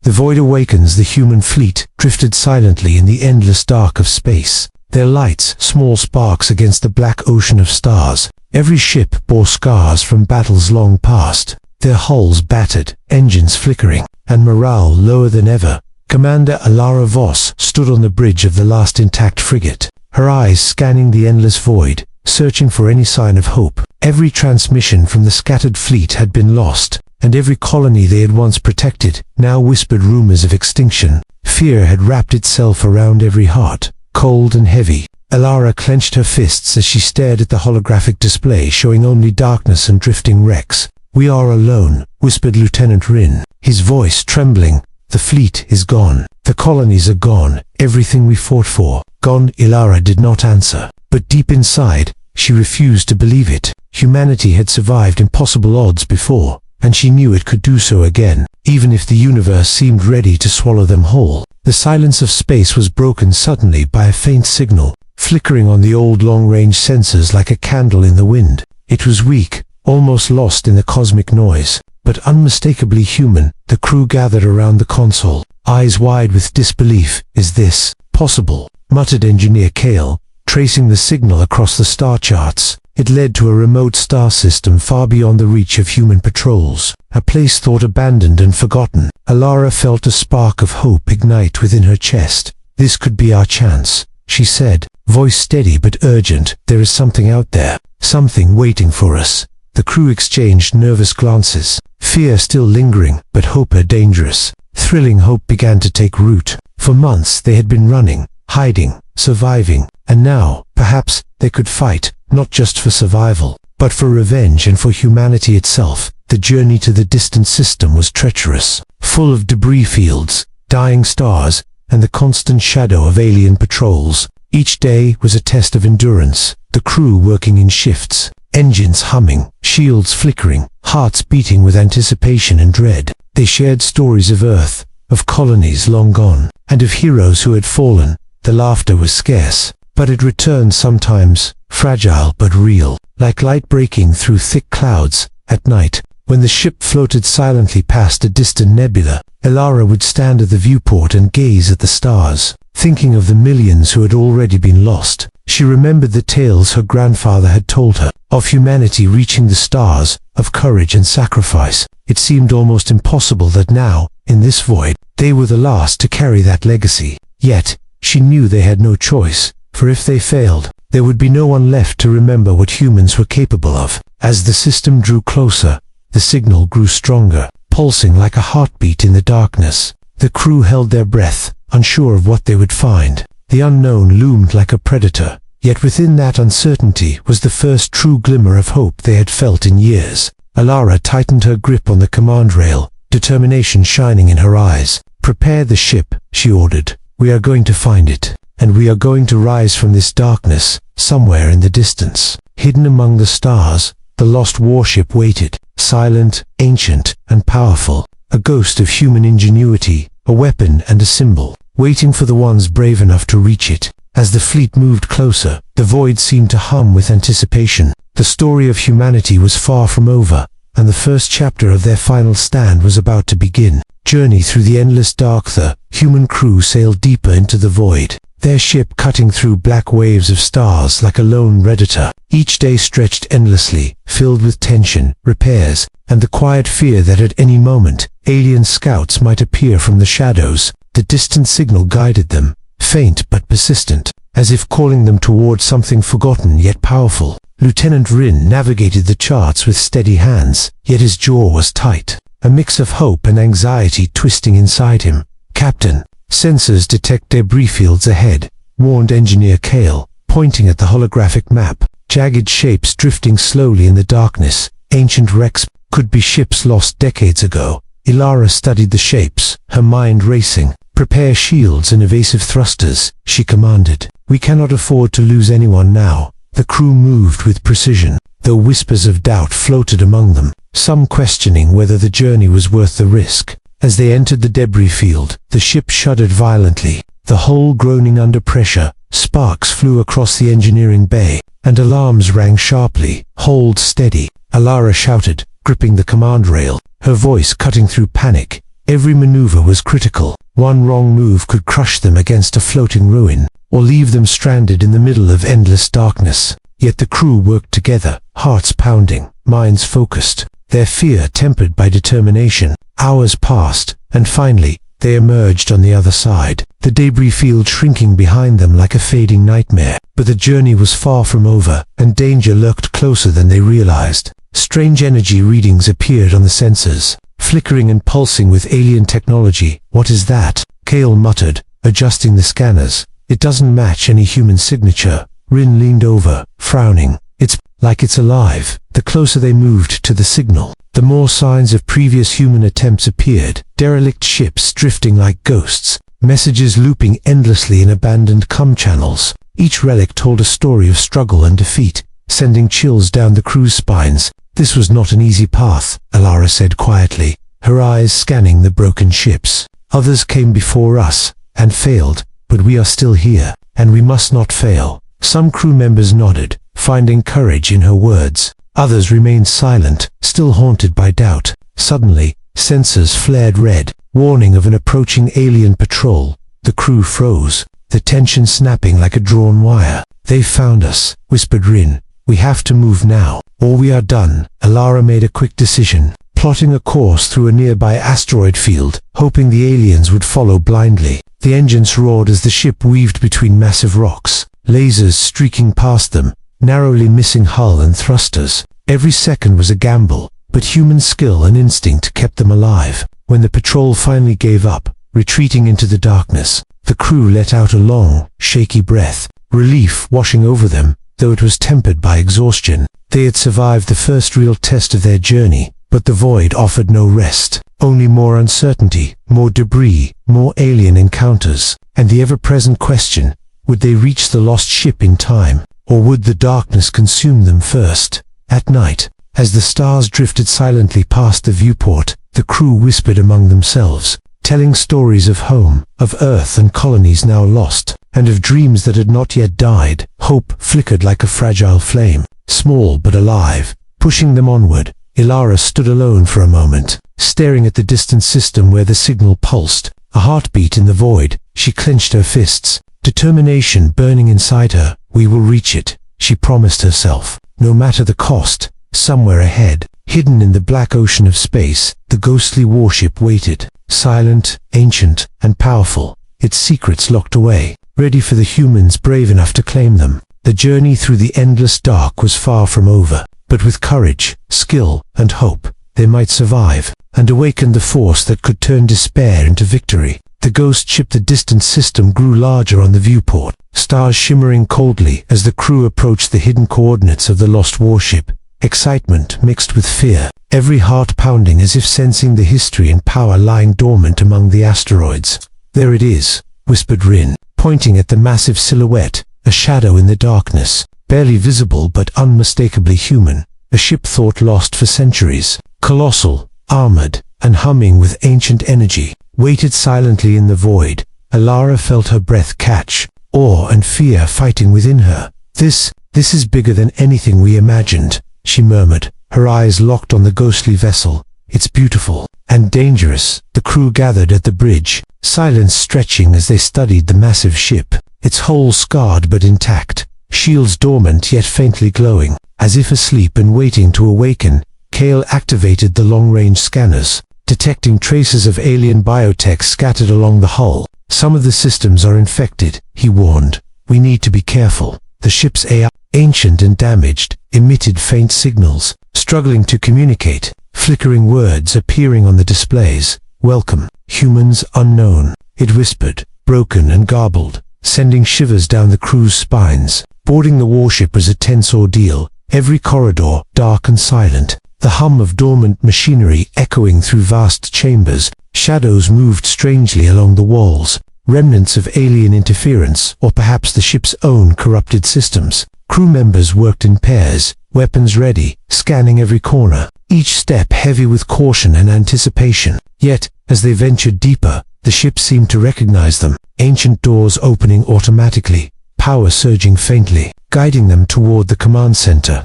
The void awakens. The human fleet drifted silently in the endless dark of space. Their lights, small sparks against the black ocean of stars. Every ship bore scars from battles long past. Their hulls battered, engines flickering, and morale lower than ever. Commander Alara Voss stood on the bridge of the last intact frigate, her eyes scanning the endless void, searching for any sign of hope. Every transmission from the scattered fleet had been lost, and every colony they had once protected now whispered rumors of extinction. Fear had wrapped itself around every heart, cold and heavy. Alara clenched her fists as she stared at the holographic display showing only darkness and drifting wrecks. "We are alone," whispered Lieutenant Rin, his voice trembling. "The fleet is gone. The colonies are gone. Everything we fought for, gone." Alara did not answer, but deep inside, she refused to believe it. Humanity had survived impossible odds before, and she knew it could do so again, even if the universe seemed ready to swallow them whole. The silence of space was broken suddenly by a faint signal, flickering on the old long-range sensors like a candle in the wind. It was weak, almost lost in the cosmic noise, but unmistakably human. The crew gathered around the console, eyes wide with disbelief. "Is this possible?" muttered Engineer Kale, tracing the signal across the star charts. It led to a remote star system far beyond the reach of human patrols, a place thought abandoned and forgotten. Alara felt a spark of hope ignite within her chest. "This could be our chance," she said, voice steady but urgent. "There is something out there, something waiting for us." The crew exchanged nervous glances, fear still lingering, but hope dangerous. Thrilling hope began to take root. For months they had been running, hiding, surviving, and now, perhaps, they could fight, not just for survival, but for revenge and for humanity itself. The journey to the distant system was treacherous, full of debris fields, dying stars, and the constant shadow of alien patrols. Each day was a test of endurance, the crew working in shifts, engines humming, shields flickering, hearts beating with anticipation and dread. They shared stories of Earth, of colonies long gone, and of heroes who had fallen. The laughter was scarce, but it returned sometimes, fragile but real, like light breaking through thick clouds. At night, when the ship floated silently past a distant nebula, Alara would stand at the viewport and gaze at the stars, thinking of the millions who had already been lost. She remembered the tales her grandfather had told her, of humanity reaching the stars, of courage and sacrifice. It seemed almost impossible that now, in this void, they were the last to carry that legacy. Yet, she knew they had no choice, for if they failed, there would be no one left to remember what humans were capable of. As the system drew closer, the signal grew stronger, pulsing like a heartbeat in the darkness. The crew held their breath, unsure of what they would find. The unknown loomed like a predator, yet within that uncertainty was the first true glimmer of hope they had felt in years. Alara tightened her grip on the command rail, determination shining in her eyes. "Prepare the ship," she ordered. "We are going to find it, and we are going to rise from this darkness." Somewhere in the distance, hidden among the stars, the lost warship waited, silent, ancient, and powerful, a ghost of human ingenuity, a weapon and a symbol, waiting for the ones brave enough to reach it. As the fleet moved closer, the void seemed to hum with anticipation. The story of humanity was far from over, and the first chapter of their final stand was about to begin. Journey through the endless dark. The human crew sailed deeper into the void, their ship cutting through black waves of stars like a lone redditor. Each day stretched endlessly, filled with tension, repairs, and the quiet fear that at any moment, alien scouts might appear from the shadows. The distant signal guided them, faint but persistent, as if calling them toward something forgotten yet powerful. Lieutenant Rin navigated the charts with steady hands, yet his jaw was tight, a mix of hope and anxiety twisting inside him. "Captain, sensors detect debris fields ahead," warned Engineer Kale, pointing at the holographic map. Jagged shapes drifting slowly in the darkness, ancient wrecks, could be ships lost decades ago. Alara studied the shapes, her mind racing. "Prepare shields and evasive thrusters," she commanded. "We cannot afford to lose anyone now." The crew moved with precision, though whispers of doubt floated among them, some questioning whether the journey was worth the risk. As they entered the debris field, the ship shuddered violently, the hull groaning under pressure. Sparks flew across the engineering bay, and alarms rang sharply. "Hold steady," Alara shouted, gripping the command rail, her voice cutting through panic. Every maneuver was critical. One wrong move could crush them against a floating ruin, or leave them stranded in the middle of endless darkness. Yet the crew worked together, hearts pounding, minds focused, their fear tempered by determination. Hours passed, and finally, they emerged on the other side, the debris field shrinking behind them like a fading nightmare. But the journey was far from over, and danger lurked closer than they realized. Strange energy readings appeared on the sensors, flickering and pulsing with alien technology. "What is that?" Kale muttered, adjusting the scanners. "It doesn't match any human signature." Rin leaned over, frowning. "It's like it's alive." The closer they moved to the signal, the more signs of previous human attempts appeared. Derelict ships drifting like ghosts, messages looping endlessly in abandoned comm channels. Each relic told a story of struggle and defeat, sending chills down the crew's spines. "This was not an easy path," Alara said quietly, her eyes scanning the broken ships. "Others came before us, and failed, but we are still here, and we must not fail." Some crew members nodded, finding courage in her words. Others remained silent, still haunted by doubt. Suddenly, sensors flared red, warning of an approaching alien patrol. The crew froze, the tension snapping like a drawn wire. "They've found us," whispered Rin. "We have to move now, or we are done." Alara made a quick decision, plotting a course through a nearby asteroid field, hoping the aliens would follow blindly. The engines roared as the ship weaved between massive rocks, lasers streaking past them, narrowly missing hull and thrusters. Every second was a gamble, but human skill and instinct kept them alive. When the patrol finally gave up, retreating into the darkness, the crew let out a long, shaky breath, relief washing over them, though it was tempered by exhaustion. They had survived the first real test of their journey, but the void offered no rest. Only more uncertainty, more debris, more alien encounters, and the ever-present question, would they reach the lost ship in time, or would the darkness consume them first? At night, as the stars drifted silently past the viewport, the crew whispered among themselves, telling stories of home, of Earth and colonies now lost, and of dreams that had not yet died. Hope flickered like a fragile flame, small but alive, pushing them onward. Alara stood alone for a moment, staring at the distant system where the signal pulsed, a heartbeat in the void. She clenched her fists, determination burning inside her. "We will reach it," she promised herself, no matter the cost. Somewhere ahead, hidden in the black ocean of space, the ghostly warship waited, silent, ancient, and powerful, its secrets locked away, ready for the humans brave enough to claim them. The journey through the endless dark was far from over, but with courage, skill, and hope, they might survive, and awaken the force that could turn despair into victory. The ghost ship, the distant system, grew larger on the viewport, stars shimmering coldly as the crew approached the hidden coordinates of the lost warship. Excitement mixed with fear, every heart pounding as if sensing the history and power lying dormant among the asteroids. "There it is," whispered Rin, pointing at the massive silhouette, a shadow in the darkness, barely visible but unmistakably human, a ship thought lost for centuries. Colossal, armored, and humming with ancient energy, waited silently in the void. Alara felt her breath catch, awe and fear fighting within her. This is bigger than anything we imagined," she murmured, her eyes locked on the ghostly vessel. "It's beautiful and dangerous." The crew gathered at the bridge, silence stretching as they studied the massive ship, its hull scarred but intact, shields dormant yet faintly glowing. As if asleep and waiting to awaken, Kale activated the long-range scanners, detecting traces of alien biotech scattered along the hull. "Some of the systems are infected," he warned. "We need to be careful." The ship's AI, ancient and damaged, emitted faint signals, struggling to communicate, flickering words appearing on the displays. "Welcome, humans unknown," it whispered, broken and garbled, sending shivers down the crew's spines. Boarding the warship was a tense ordeal, every corridor dark and silent, the hum of dormant machinery echoing through vast chambers. Shadows moved strangely along the walls, remnants of alien interference, or perhaps the ship's own corrupted systems. Crew members worked in pairs, weapons ready, scanning every corner, each step heavy with caution and anticipation. Yet, as they ventured deeper, the ship seemed to recognize them, ancient doors opening automatically, power surging faintly, guiding them toward the command center.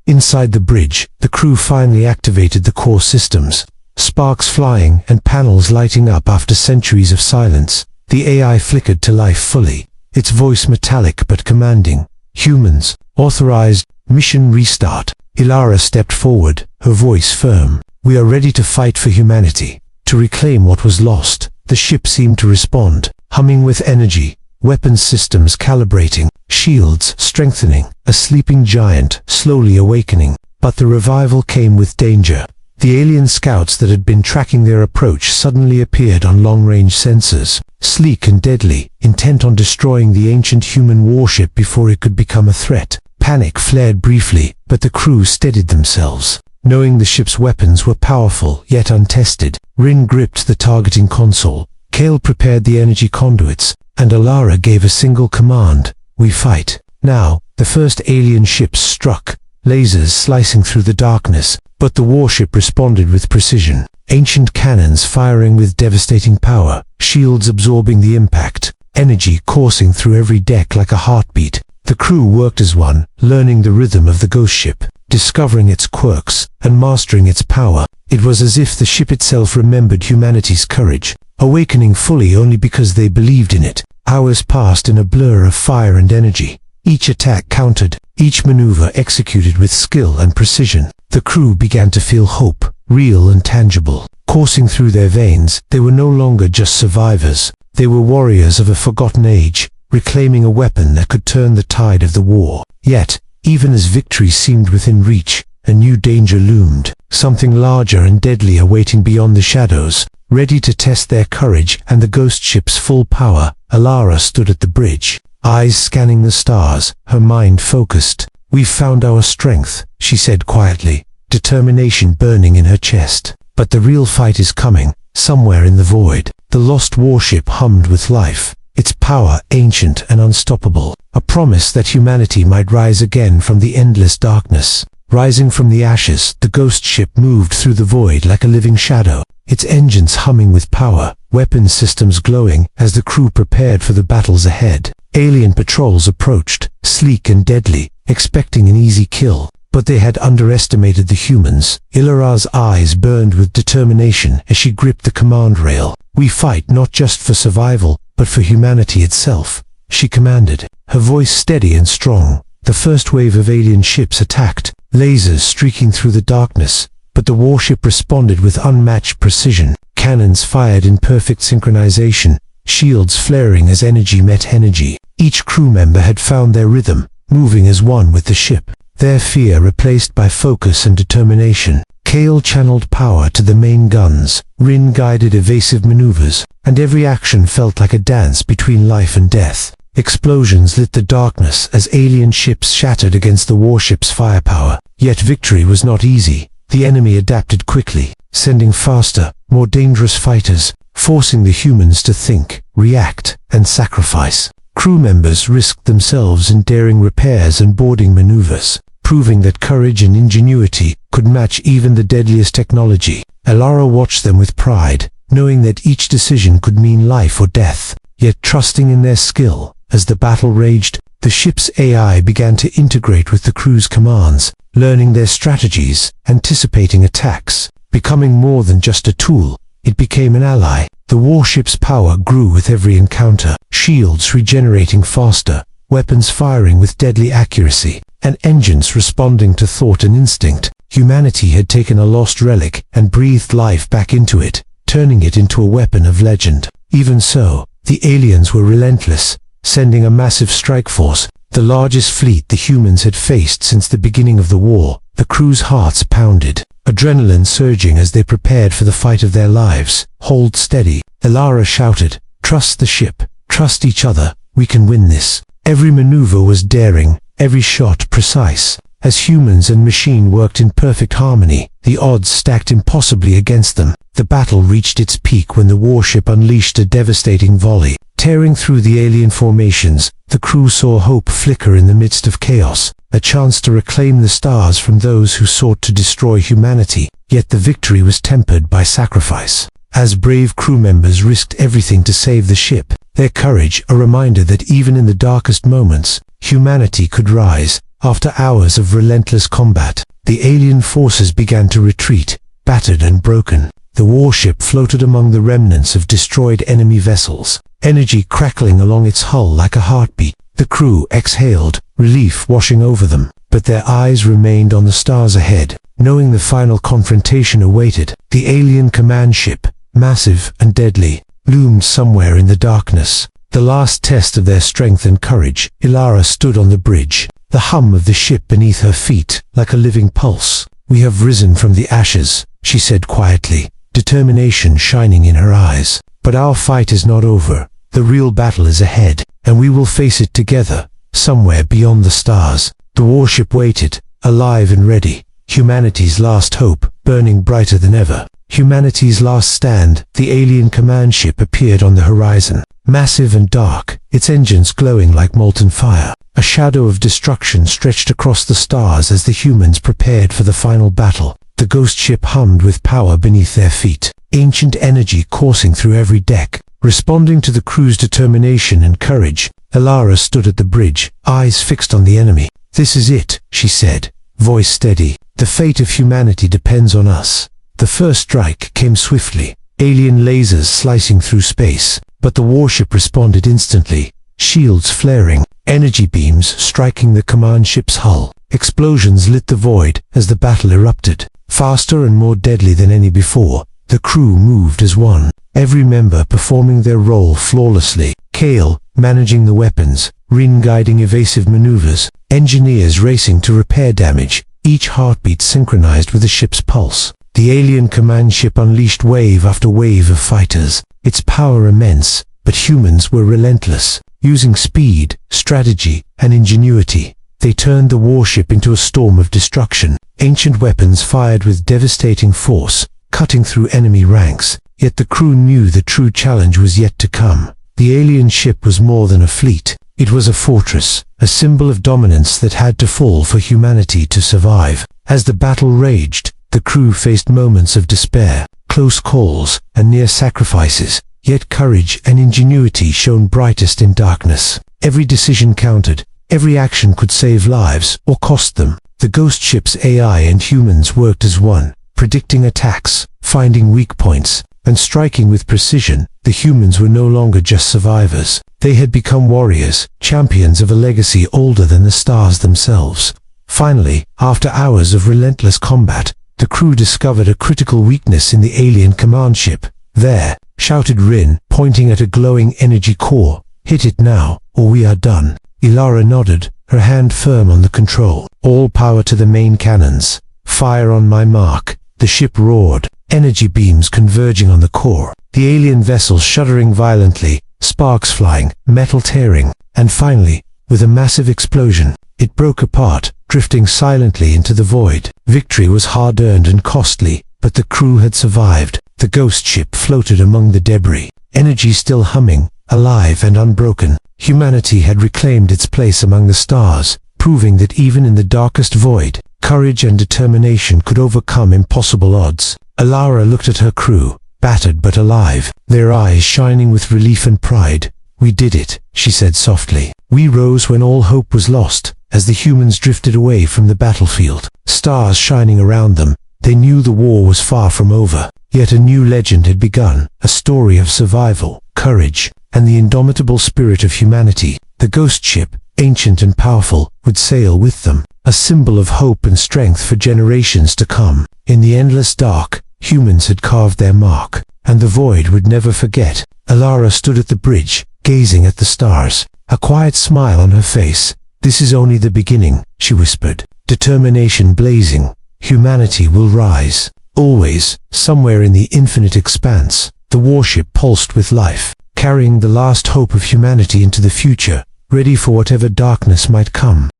Inside the bridge, the crew finally activated the core systems. sparks flying and panels lighting up after centuries of silence. The AI flickered to life fully, its voice metallic but commanding. "Humans, authorized, mission restart." Ilara stepped forward, her voice firm. "We are ready to fight for humanity, to reclaim what was lost." The ship seemed to respond, humming with energy, weapons systems calibrating, shields strengthening, a sleeping giant slowly awakening. But the revival came with danger. The alien scouts that had been tracking their approach suddenly appeared on long-range sensors, sleek and deadly, intent on destroying the ancient human warship before it could become a threat. Panic flared briefly, but the crew steadied themselves. Knowing the ship's weapons were powerful yet untested, Rin gripped the targeting console, Kale prepared the energy conduits, and Ilara gave a single command: "We fight." Now, the first alien ships struck, lasers slicing through the darkness, but the warship responded with precision. Ancient cannons firing with devastating power, shields absorbing the impact, energy coursing through every deck like a heartbeat. The crew worked as one, learning the rhythm of the ghost ship, discovering its quirks, and mastering its power. It was as if the ship itself remembered humanity's courage, awakening fully only because they believed in it. Hours passed in a blur of fire and energy. Each attack countered, each maneuver executed with skill and precision. The crew began to feel hope, real and tangible, coursing through their veins. They were no longer just survivors. They were warriors of a forgotten age, reclaiming a weapon that could turn the tide of the war. Yet, even as victory seemed within reach, a new danger loomed, something larger and deadlier waiting beyond the shadows, ready to test their courage and the ghost ship's full power. Ilara stood at the bridge, eyes scanning the stars, her mind focused. "We've found our strength," she said quietly, determination burning in her chest. "But the real fight is coming, somewhere in the void." The lost warship hummed with life, its power ancient and unstoppable, a promise that humanity might rise again from the endless darkness. Rising from the ashes, the ghost ship moved through the void like a living shadow, its engines humming with power, weapons systems glowing as the crew prepared for the battles ahead. Alien patrols approached, sleek and deadly, expecting an easy kill. But they had underestimated the humans. Ilara's eyes burned with determination as she gripped the command rail. "We fight not just for survival, but for humanity itself," she commanded, her voice steady and strong. The first wave of alien ships attacked, lasers streaking through the darkness, but the warship responded with unmatched precision. Cannons fired in perfect synchronization, shields flaring as energy met energy. Each crew member had found their rhythm, moving as one with the ship, their fear replaced by focus and determination. Kale channeled power to the main guns, Rin guided evasive maneuvers, and every action felt like a dance between life and death. Explosions lit the darkness as alien ships shattered against the warship's firepower. Yet victory was not easy. The enemy adapted quickly, sending faster, more dangerous fighters, forcing the humans to think, react, and sacrifice. Crew members risked themselves in daring repairs and boarding maneuvers, proving that courage and ingenuity could match even the deadliest technology. Ilara watched them with pride, knowing that each decision could mean life or death, yet trusting in their skill. As the battle raged, the ship's AI began to integrate with the crew's commands, learning their strategies, anticipating attacks. Becoming more than just a tool, it became an ally. The warship's power grew with every encounter, shields regenerating faster, weapons firing with deadly accuracy, and engines responding to thought and instinct. Humanity had taken a lost relic and breathed life back into it, turning it into a weapon of legend. Even so, the aliens were relentless, sending a massive strike force, the largest fleet the humans had faced since the beginning of the war. The crew's hearts pounded, adrenaline surging as they prepared for the fight of their lives. "Hold steady," Ilara shouted. "Trust the ship, trust each other, we can win this." Every maneuver was daring, every shot precise. As humans and machine worked in perfect harmony, the odds stacked impossibly against them. The battle reached its peak when the warship unleashed a devastating volley. Tearing through the alien formations, the crew saw hope flicker in the midst of chaos, a chance to reclaim the stars from those who sought to destroy humanity. Yet the victory was tempered by sacrifice. As brave crew members risked everything to save the ship, their courage a reminder that even in the darkest moments, humanity could rise. After hours of relentless combat, the alien forces began to retreat, battered and broken. The warship floated among the remnants of destroyed enemy vessels, energy crackling along its hull like a heartbeat. The crew exhaled, relief washing over them, but their eyes remained on the stars ahead, knowing the final confrontation awaited. The alien command ship, massive and deadly, loomed somewhere in the darkness. The last test of their strength and courage. Ilara stood on the bridge, the hum of the ship beneath her feet like a living pulse. "We have risen from the ashes," she said quietly, determination shining in her eyes. "But our fight is not over. The real battle is ahead, and we will face it together, somewhere beyond the stars." The warship waited, alive and ready, humanity's last hope, burning brighter than ever. Humanity's last stand. The alien command ship appeared on the horizon, massive and dark, its engines glowing like molten fire. A shadow of destruction stretched across the stars as the humans prepared for the final battle. The ghost ship hummed with power beneath their feet, ancient energy coursing through every deck, responding to the crew's determination and courage. Ilara stood at the bridge, eyes fixed on the enemy. "This is it," she said, voice steady. "The fate of humanity depends on us." The first strike came swiftly, alien lasers slicing through space, but the warship responded instantly, shields flaring, energy beams striking the command ship's hull. Explosions lit the void as the battle erupted. Faster and more deadly than any before, the crew moved as one, every member performing their role flawlessly. Kale managing the weapons, Rin guiding evasive maneuvers, engineers racing to repair damage, each heartbeat synchronized with the ship's pulse. The alien command ship unleashed wave after wave of fighters, its power immense, but humans were relentless. Using speed, strategy, and ingenuity, they turned the warship into a storm of destruction. Ancient weapons fired with devastating force, cutting through enemy ranks. Yet the crew knew the true challenge was yet to come. The alien ship was more than a fleet. It was a fortress, a symbol of dominance that had to fall for humanity to survive. As the battle raged, the crew faced moments of despair, close calls, and near sacrifices. Yet courage and ingenuity shone brightest in darkness. Every decision counted. Every action could save lives or cost them. The ghost ship's AI and humans worked as one, predicting attacks, finding weak points, and striking with precision. The humans were no longer just survivors. They had become warriors, champions of a legacy older than the stars themselves. Finally, after hours of relentless combat, the crew discovered a critical weakness in the alien command ship. "There," shouted Rin, pointing at a glowing energy core. "Hit it now, or we are done." Ilara nodded, her hand firm on the control. "All power to the main cannons. Fire on my mark." The ship roared, energy beams converging on the core. The alien vessel shuddering violently, sparks flying, metal tearing, and finally, with a massive explosion, it broke apart, drifting silently into the void. Victory was hard-earned and costly, but the crew had survived. The ghost ship floated among the debris, energy still humming, alive and unbroken. Humanity had reclaimed its place among the stars, proving that even in the darkest void, courage and determination could overcome impossible odds. Ilara looked at her crew, battered but alive, their eyes shining with relief and pride. "We did it," she said softly. "We rose when all hope was lost." As the humans drifted away from the battlefield, stars shining around them, they knew the war was far from over. Yet a new legend had begun, a story of survival, courage, and the indomitable spirit of humanity. The ghost ship, ancient and powerful, would sail with them, a symbol of hope and strength for generations to come. In the endless dark, humans had carved their mark, and the void would never forget. Ilara stood at the bridge, gazing at the stars, a quiet smile on her face. "This is only the beginning," she whispered, determination blazing. "Humanity will rise. Always, somewhere in the infinite expanse." The warship pulsed with life, carrying the last hope of humanity into the future, ready for whatever darkness might come.